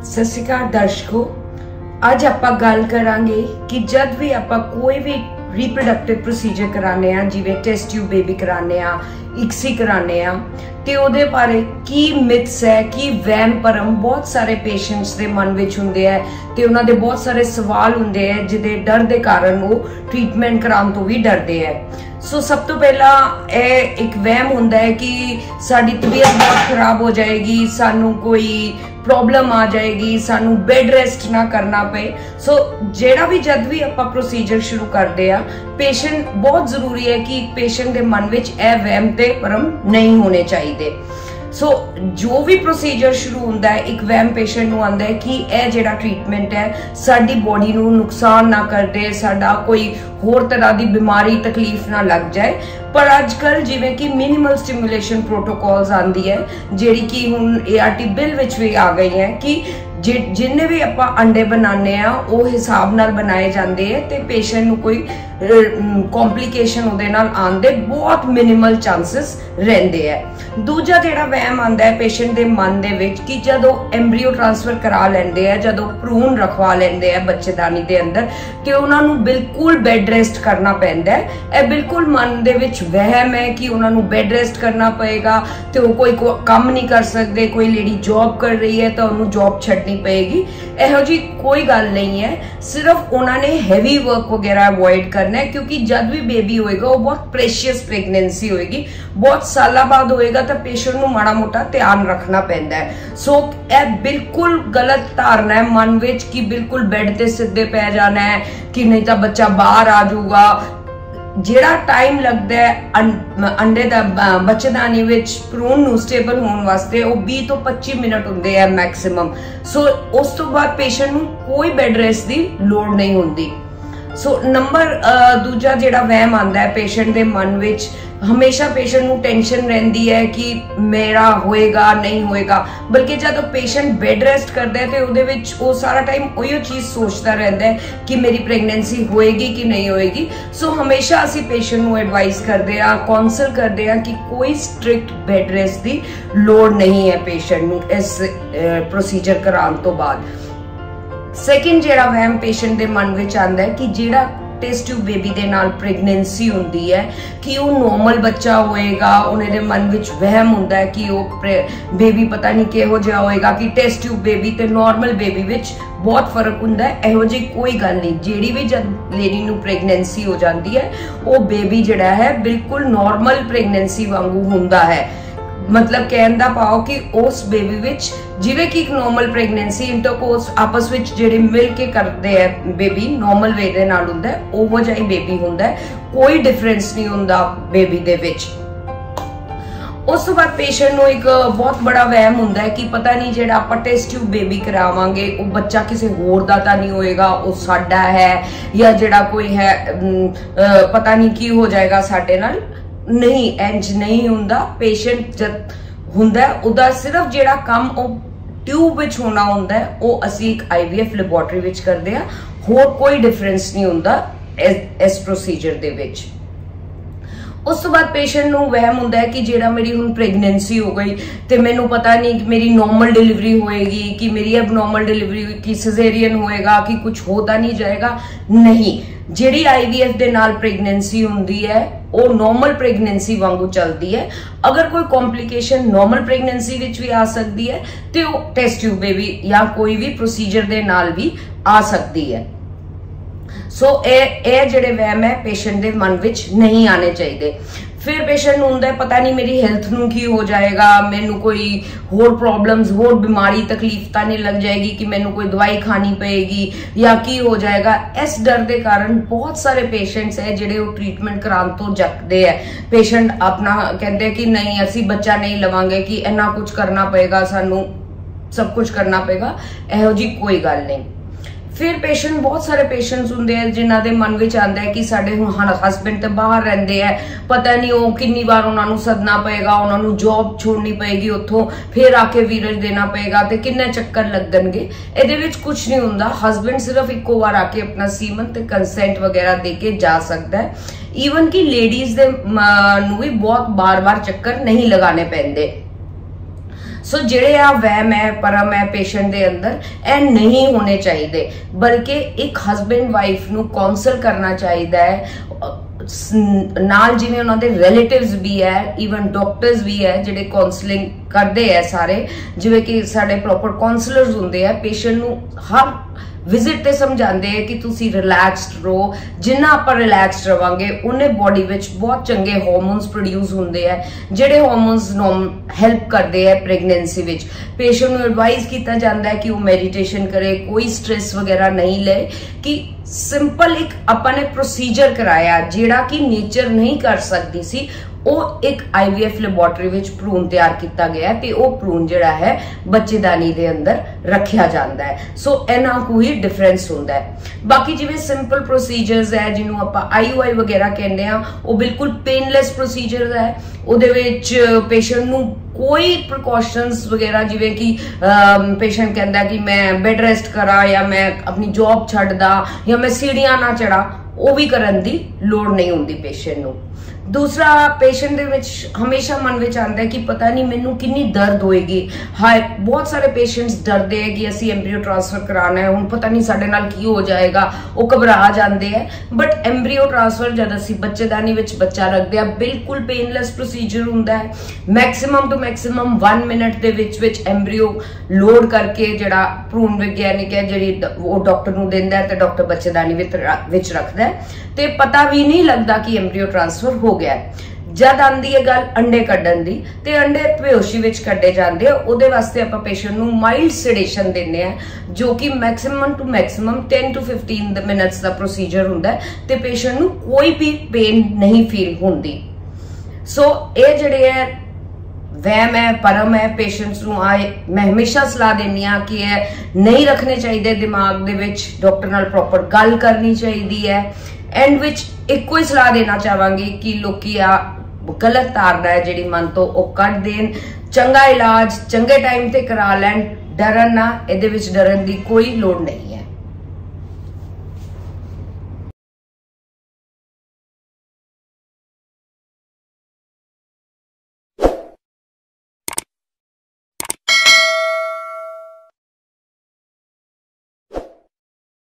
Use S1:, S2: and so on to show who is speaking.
S1: सत श्री अकाल दर्शकों, अज आपां गल करांगे कि जब भी आपां कोई भी रीप्रोडक्टिव प्रोसीजर कराने आ, जिवें टेस्ट ट्यूब बेबी कराने आ, इक्सी कराने आ, ते ओदे बारे की मिथ्स है, की वहम भरम बहुत सारे पेशेंट्स दे मन विच हुंदे है ते उन्हां दे बहुत सारे सवाल हुंदे है जिहदे डर दे कारण वो ट्रीटमेंट कराउण तो भी डरदे है। सो सब तो पहला एक वहम हुंदा है कि साडी तबीयत बहुत खराब हो जाएगी, सानू कोई प्रॉब्लम आ जाएगी, सानू बेड रेस्ट ना करना पे। सो जेड़ा भी जद भी आपां प्रोसीजर शुरू करदे आ, पेशेंट बहुत जरूरी है कि पेशेंट दे मन विच ए वहम ते भरम नहीं होने चाहिए। सो जो भी प्रोसीजर शुरू होंदा है, एक वहम पेशेंट नूं आंदा है कि ए जेड़ा ट्रीटमेंट है साडी बॉडी नूं नुकसान ना कर दे, साडा कोई होर तरह की बीमारी तकलीफ ना लग जाए। पर अजकल जिवें कि मिनिमल स्टिमुलेशन प्रोटोकॉल्स आंदी है, जेड़ी कि हुण ART बिल विच भी आ गई है कि जिन्ने भी आपां अंडे बनाने आ वो हिसाब नाल बनाए जांदे है ते पेशेंट नूं कोई कॉम्प्लिकेशन उहदे नाल आउण दे बहुत मिनिमल चांसेस रहिंदे है। दूजा जेड़ा वहम आंदा है पेशेंट दे मन दे विच कि जदों एम्ब्रियो ट्रांसफर करा लैंदे है, जदों भ्रूण रखवा लैंदे है बच्चेदानी दे अंदर, ते उन्हां नूं बिल्कुल बेड रेस्ट करना पैंदा है। ए बिल्कुल मन दे विच वहम है कि उन्हां नूं बेड रेस्ट करना पएगा ते वो कोई काम नहीं कर सकदे। कोई लेडी जॉब कर रही है तो उन्होंने जॉब छड्डनी पएगी, एहो जी कोई गल नहीं है। सिर्फ उन्होंने हैवी वर्क वगैरह अवॉइड करना है, क्योंकि जब भी बेबी होएगा वो बहुत प्रेशियस प्रेगनेंसी होएगी, बहुत साल बाद होएगा तो पेशेंट नूं माड़ा मोटा ध्यान रखना पैंदा है। सो ए बिल्कुल गलत धारणा है मन विच कि बिल्कुल बेड ते सीधे पै जाना है कि नहीं तो बच्चा बाहर आ जाऊगा। जेड़ा टाइम लगता है अंडे दा बच्चेदानी विच भ्रूण नूं स्टेबल होने वास्ते वो 20 तो 25 मिनट हुंदे है मैक्सिमम। सो उस तो बाद पेशेंट नूं कोई बेड रेस्ट दी लोड़ नहीं हुंदी। सो नंबर दूजा जेड़ा वहम आंदा है पेशेंट दे मन विच, हमेशा पेशेंट नूं टेंशन रहंदी है कि मेरा होएगा नहीं होएगा, बल्कि जब पेशेंट बेड रेस्ट करता है तो उहदे विच वो सारा टाइम उही चीज सोचता रहता है कि मेरी प्रेगनेंसी होएगी कि नहीं होएगी। सो हमेशा असी पेशेंट नूं एडवाइस करदे आ, काउंसल करदे आ कि कोई स्ट्रिक्ट बेड रेस्ट दी लोड़ नहीं है पेशेंट नूं इस प्रोसीजर कराउण तो बाद। सैकेंड जेड़ा वहम पेशेंट दे मन विच आंदा है कि जेड़ा टेस्ट ट्यूब बेबी दे नाल प्रेगनेंसी हुंदी है कि वो नॉर्मल बच्चा होएगा, उन्हें दे मन विच वहम हुंदा है कि वो बेबी पता नहीं किहो जिहा होएगा, कि टेस्ट ट्यूब बेबी ते नॉर्मल बेबी विच बहुत फर्क हुंदा है। एहो जी कोई गल नहीं, जेड़ी भी जब लेडी नूं प्रेगनेंसी हो जाती है वो बेबी जेड़ा है बिल्कुल नॉर्मल प्रेगनेंसी वांगू हुंदा है। मतलब कहण दा भाव कि उस बेबी विच जिवें कि एक नॉर्मल प्रेगनेंसी इंटरकोर्स आपस विच जेड़े मिल के करदे है बेबी नॉर्मल वे दे नाल हुंदा है, ओहो जिहा ही बेबी हुंदा है, कोई डिफरेंस नहीं हुंदा बेबी दे विच। उस तो बाद पेशेंट नूं एक बहुत बड़ा वहम हुंदा है कि पता नहीं जेड़ा आपां टेस्ट ट्यूब बेबी करावांगे वो बच्चा किसी होर दा तां नहीं होएगा, वो साडा है या जेड़ा कोई है पता नहीं की हो जाएगा साडे नाल। नहीं, इंज नहीं हुंदा। पेशेंट जद हुंदा है उदा सिर्फ जेड़ा काम ओ ट्यूब विच होना हुंदा है वो असी एक IVF लैबोरेटरी विच करदे आ, होर कोई डिफरेंस नहीं हुंदा इस प्रोसीजर दे विच। उस तो बाद पेशेंट नूं वहम हुंदा है कि जेड़ा मेरी हुण प्रेगनेंसी हो गई ते मैनू पता नहीं कि मेरी नॉर्मल डिलीवरी होएगी, कि मेरी एबनॉर्मल डिलीवरी की सिजेरियन होएगा, कि कुछ होता नहीं जाएगा। नहीं, जेड़ी IVF दे नाल प्रेगनेंसी हुंदी है वो नॉर्मल प्रेगनेंसी वांगू चलती है। अगर कोई कॉम्प्लिकेशन नॉर्मल प्रेगनेंसी विच भी आ सकती है तो वो टेस्ट ट्यूब बेबी या कोई भी प्रोसीजर दे नाल भी आ सकती है। सो ए जेड़े वहम है पेशेंट दे मन विच नहीं आने चाहिए। फिर पेशेंट नूं हुंदा है पता नहीं मेरी हेल्थ नूं की हो जाएगा, मैनू कोई होर प्रॉब्लम्स होर बीमारी तकलीफ तां नहीं लग जाएगी कि मैनू कोई दवाई खानी पएगी या की हो जाएगा। इस डर के कारण बहुत सारे पेशेंट्स है जेड़े वो ट्रीटमेंट कराउण तो जकदे है। पेशेंट अपना कहते हैं कि नहीं असी बच्चा नहीं लवांगे, कि इन्ना कुछ करना पएगा, सानू सब कुछ करना पएगा। एहो जी कोई गल नहीं। फिर पेशेंट बहुत सारे पेशेंट्स होंगे हैं जिन्हों के मन में आता है कि साडे हसबैंड तो बाहर रहते हैं, पता नहीं वो कितनी बार उन्होंने सदना पएगा, उन्होंने जॉब छोड़नी पएगी, उतों फिर आके वीरज देना पएगा तो किन्ने चक्कर लगणगे। इहदे विच कुछ नहीं हुंदा। हसबैंड सिर्फ इक्को बार आके अपना सीमन ते कंसेंट वगैरह दे के जा सकता है। ईवन कि लेडीज दे नूं भी बहुत बार बार चक्कर नहीं लगाने पैंदे। सो जेड़े आ वहम है परम है पेशेंट दे अंदर ए नहीं होने चाहिए, बल्कि एक हस्बैंड वाइफ नू काउंसल करना चाहिए है नाल, जिवें उन्हां दे रिलेटिव्स भी है, ईवन डॉक्टर्स भी है जिहड़े काउंसलिंग करते हैं सारे, जिवें कि साडे प्रॉपर काउंसलर्स हुंदे हैं, पेशेंट नू हर विजिट ते समझाते हैं कि तुसी रिलैक्सड रहो, जिन्ना आपां रिलैक्सड रवांगे उन्ने बॉडी विच बहुत चंगे हार्मोन्स प्रोड्यूस होंदे हैं, जिहड़े हार्मोन्स हेल्प करते हैं प्रेगनेंसी विच। पेशेंट नू एडवाइस किया जाता है कि वो मेडिटेशन करे, कोई स्ट्रेस वगैरह नहीं ले, कि सिंपल एक आपां ने प्रोसीजर कराया जिहड़ा कि नेचर नहीं कर सकती सी, ਉਹ एक IVF ਲੈਬੋਰੇਟਰੀ ਵਿੱਚ ਭਰੂਣ ਤਿਆਰ ਕੀਤਾ ਗਿਆ ਤੇ ਉਹ ਭਰੂਣ ਜਿਹੜਾ ਹੈ ਬੱਚੇਦਾਨੀ ਦੇ ਅੰਦਰ ਰੱਖਿਆ ਜਾਂਦਾ ਹੈ। ਸੋ ਇਹਨਾਂ ਕੋਈ ਡਿਫਰੈਂਸ ਹੁੰਦਾ ਹੈ। ਬਾਕੀ ਜਿਵੇਂ ਸਿੰਪਲ ਪ੍ਰੋਸੀਜਰਸ ਹੈ ਜਿਹਨੂੰ ਆਪਾਂ IUI ਵਗੈਰਾ ਕਹਿੰਦੇ ਆ, ਉਹ ਬਿਲਕੁਲ ਪੇਨਲੈਸ ਪ੍ਰੋਸੀਜਰ ਹੈ। ਉਹਦੇ ਵਿੱਚ ਪੇਸ਼ੈਂਟ ਨੂੰ कोई प्रिकॉशंस वगैरह जिवें कि पेशेंट कहता कि मैं बेड रेस्ट करा या मैं अपनी जॉब छड्ड दा या मैं सीढ़ियां ना चढ़ा, वो भी करन दी लोड़ नहीं होंदी पेशेंट नू। दूसरा पेशेंट दे विच हमेशा मन विच आंदा है कि पता नहीं मैनू कितनी दर्द होएगी। हाय बहुत सारे पेशेंट्स डरदे है कि असी एम्ब्रियो ट्रांसफर कराना है, हुण पता नहीं साडे नाल की हो जाएगा, वो घबरा जाते हैं। बट एम्ब्रियो ट्रांसफर जद असी बच्चेदानी विच बच्चा रखते हैं बिल्कुल पेनलैस प्रोसीजर हुंदा है। मैक्सिमम टू मैक्सिमम 1 मिनट दे विच एम्ब्रियो लोड करके जिहड़ा भ्रूण विग्यानिक है जिहड़ी वो डॉक्टर नू दिंदा है ते डॉक्टर बच्चेदानी विच रखदा है, ते पता भी नहीं लगता कि एम्ब्रियो ट्रांसफर हो गया है। जद आंदी है गल अंडे कड्डण दी ते अंडे बेहोशी विच कड्डे जांदे आ, उहदे वास्ते आपां पेशेंट नू माइल्ड सेडेशन दिंदे आ जो कि maximum to maximum 10 to 15 minutes दा प्रोसीजर हुंदा है ते पेशेंट नू कोई भी पेन नहीं फील हुंदी। सो ये जिहड़े है वहम है परम है पेशेंट्स नू आए, मैं हमेशा सलाह देनी आ कि नहीं रखने चाहिए दिमाग दे विच, डॉक्टर नाल प्रॉपर गल करनी चाहिए है। एंड विच एको ही सलाह देना चाहांगी कि लोकी आ गलत धारणा है जिहड़ी मन तो वो कट देन, चंगा इलाज चंगे टाइम ते करा लैन, डरन ना, इहदे विच डरन दी कोई लोड़ नहीं है।